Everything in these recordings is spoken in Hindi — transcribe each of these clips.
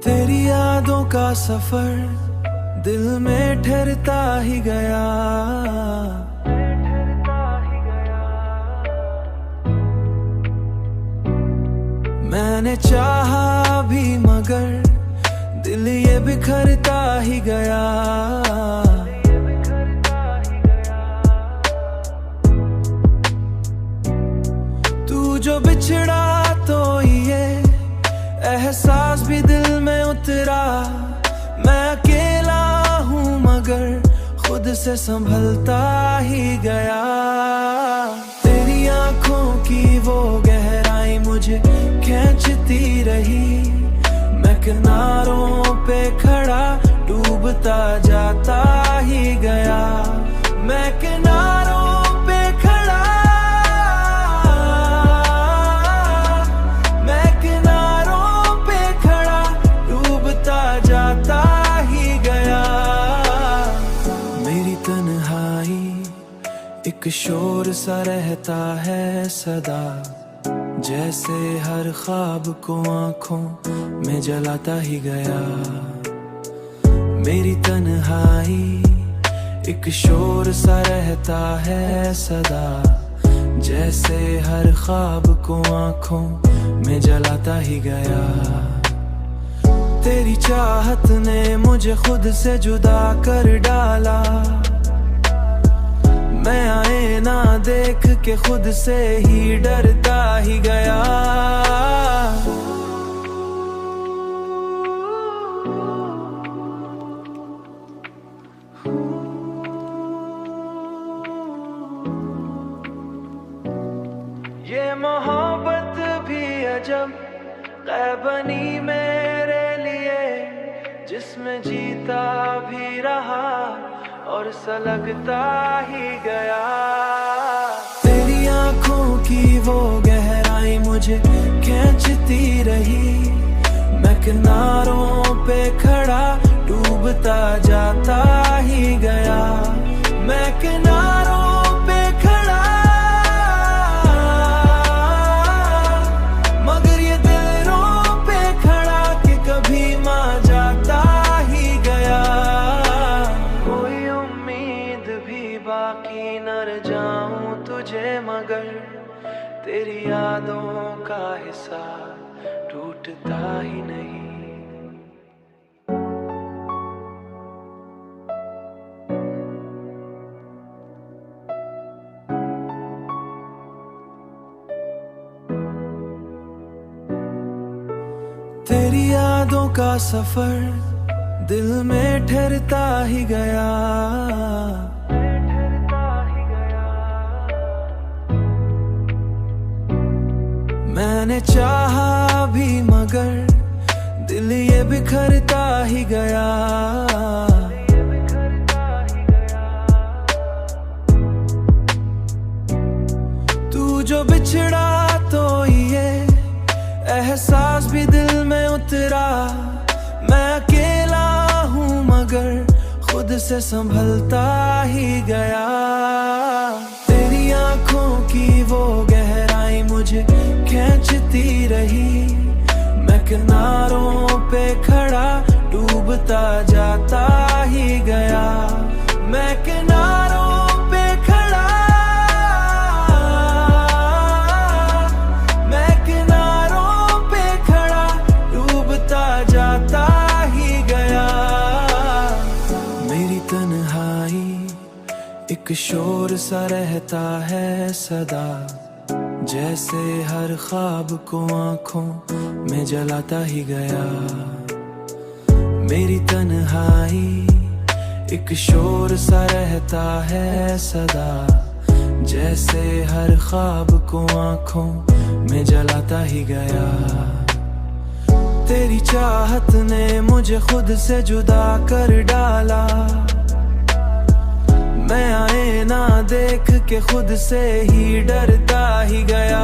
तेरी यादों का सफर दिल में ठहरता ही गया। मैंने चाहा भी मगर दिल ये बिखरता ही गया। तू जो बिछड़ा तो ये एहसास भी दिल में उतरा। मैं अकेला हूँ मगर खुद से संभलता ही गया। तेरी आंखों की वो गहराई मुझे खींचती रही। मैं किनारों पे खड़ा डूबता जाता ही गया। मैं किनारों पे खड़ा, मैं किनारों पे खड़ा डूबता जाता ही गया। मेरी तन्हाई एक शोर सा रहता है सदा, जैसे हर ख्वाब को आंखों में जलाता ही गया। मेरी तन्हाई एक शोर सा रहता है सदा, जैसे हर ख्वाब को आंखों में जलाता ही गया। तेरी चाहत ने मुझे खुद से जुदा कर डाला। मैं आईना देख के खुद से ही डरता ही गया। ये मोहब्बत भी अजब कै बनी मेरे लिए, जिसमें जीता भी रहा और सलगता ही गया। तेरी आंखों की वो गहराई मुझे खींचती रही। मैं किनारों पे खड़ा डूबता जाता ही गया। मैं किनारों पे खड़ा, मगर ये दिलों पे खड़ा कि कभी मां जाता ही गया। बाकी न रह जाऊं तुझे मगर तेरी यादों का हिस्सा टूटता ही नहीं। तेरी यादों का सफर दिल में ठहरता ही गया। मैंने चाहा भी मगर दिल ये बिखरता ही गया। तू जो बिछड़ा तो ये एहसास भी दिल में उतरा। मैं अकेला हूँ मगर खुद से संभलता ही गया। तेरी आंखों की वो गहराई मुझे खींचती रही। मैं किनारों पे खड़ा डूबता जाता ही गया। मैं किनारों पे खड़ा, मैं किनारों पे खड़ा डूबता जाता ही गया। मेरी तन्हाई एक शोर सा रहता है सदा, जैसे हर ख्वाब को आंखों में जलाता ही गया। मेरी तन्हाई एक शोर सा रहता है सदा, जैसे हर ख्वाब को आंखों में जलाता ही गया। तेरी चाहत ने मुझे खुद से जुदा कर डाला। मैं आईना देख के खुद से ही डरता ही गया।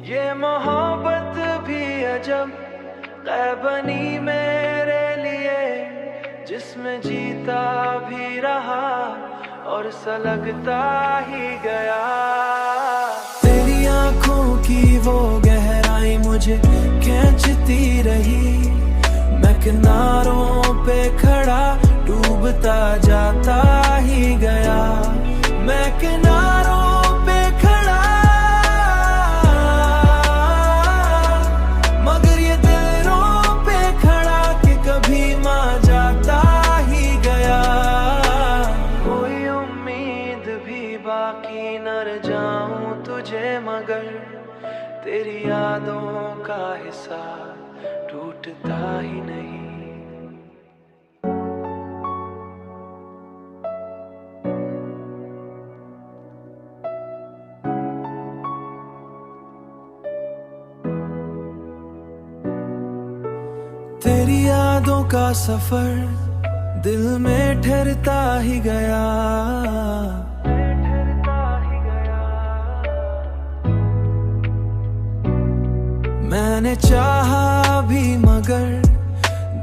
ये मोहब्बत भी अजब कै बनी मेरे लिए, जिसमें जिसमें जीता भी रहा और सलगता ही गया। तेरी आंखों की वो गहराई मुझे खींचती रही, मैं किनारों पे खड़ा डूबता जाता ही गया। मैं किनारों पे खड़ा, मगर ये दिलों पे खड़ा कि कभी मां जाता ही गया। कोई उम्मीद भी बाकी न रह जाऊं तुझे, मगर तेरी यादों का हिस्सा टूटता ही नहीं। तेरी यादों का सफर दिल में ठहरता ही गया। मैंने चाहा भी मगर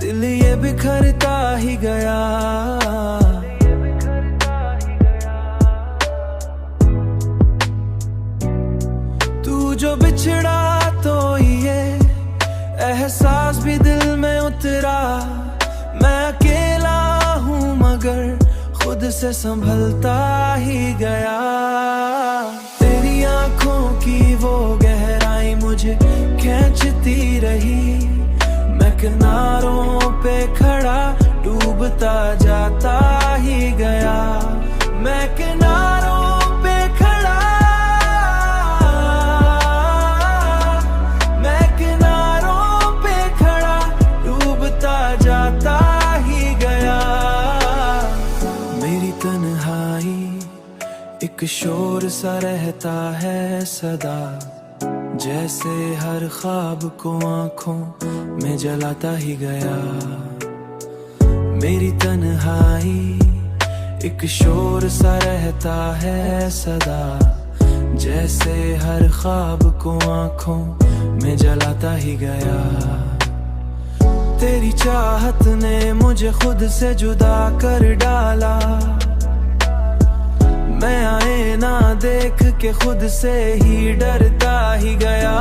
दिल ये बिखरता ही गया। तू जो बिछड़ा तो ये एहसास भी दिल में उतरा। मैं अकेला हूँ मगर खुद से संभलता ही गया। तेरी आंखों की वो गहराई मुझे खींचती रही, मैं किनारों पे खड़ा डूबता जाता ही गया। मैं किनारों पे खड़ा, मैं किनारों पे खड़ा डूबता जाता ही गया। मेरी तन्हाई एक शोर सा रहता है सदा, जैसे हर ख्वाब को आंखों में जलाता ही गया। मेरी तन्हाई एक शोर सा रहता है सदा, जैसे हर ख्वाब को आंखों में जलाता ही गया। तेरी चाहत ने मुझे खुद से जुदा कर डाला, मैं आईना देख के खुद से ही डरता ही गया।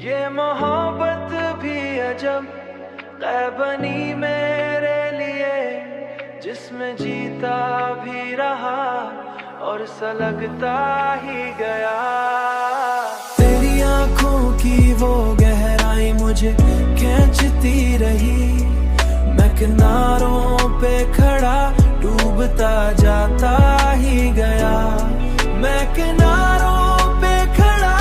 ये मोहब्बत भी अजब कै बनी मेरे लिए, जिसमें जीता भी रहा और सलगता ही गया। तेरी आंखों की वो गहराई मुझे खींचती रही, मैं किनारों पे खड़ा डूबता जाता ही गया। मैं किनारों पे खड़ा,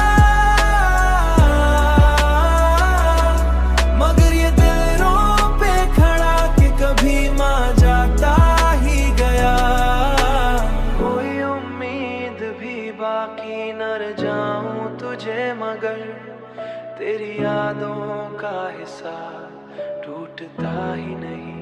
मगर ये दिलों पे खड़ा कि कभी मां जाता ही गया। बाकी न रह जाऊं तुझे, मगर तेरी यादों का हिस्सा टूटता ही नहीं।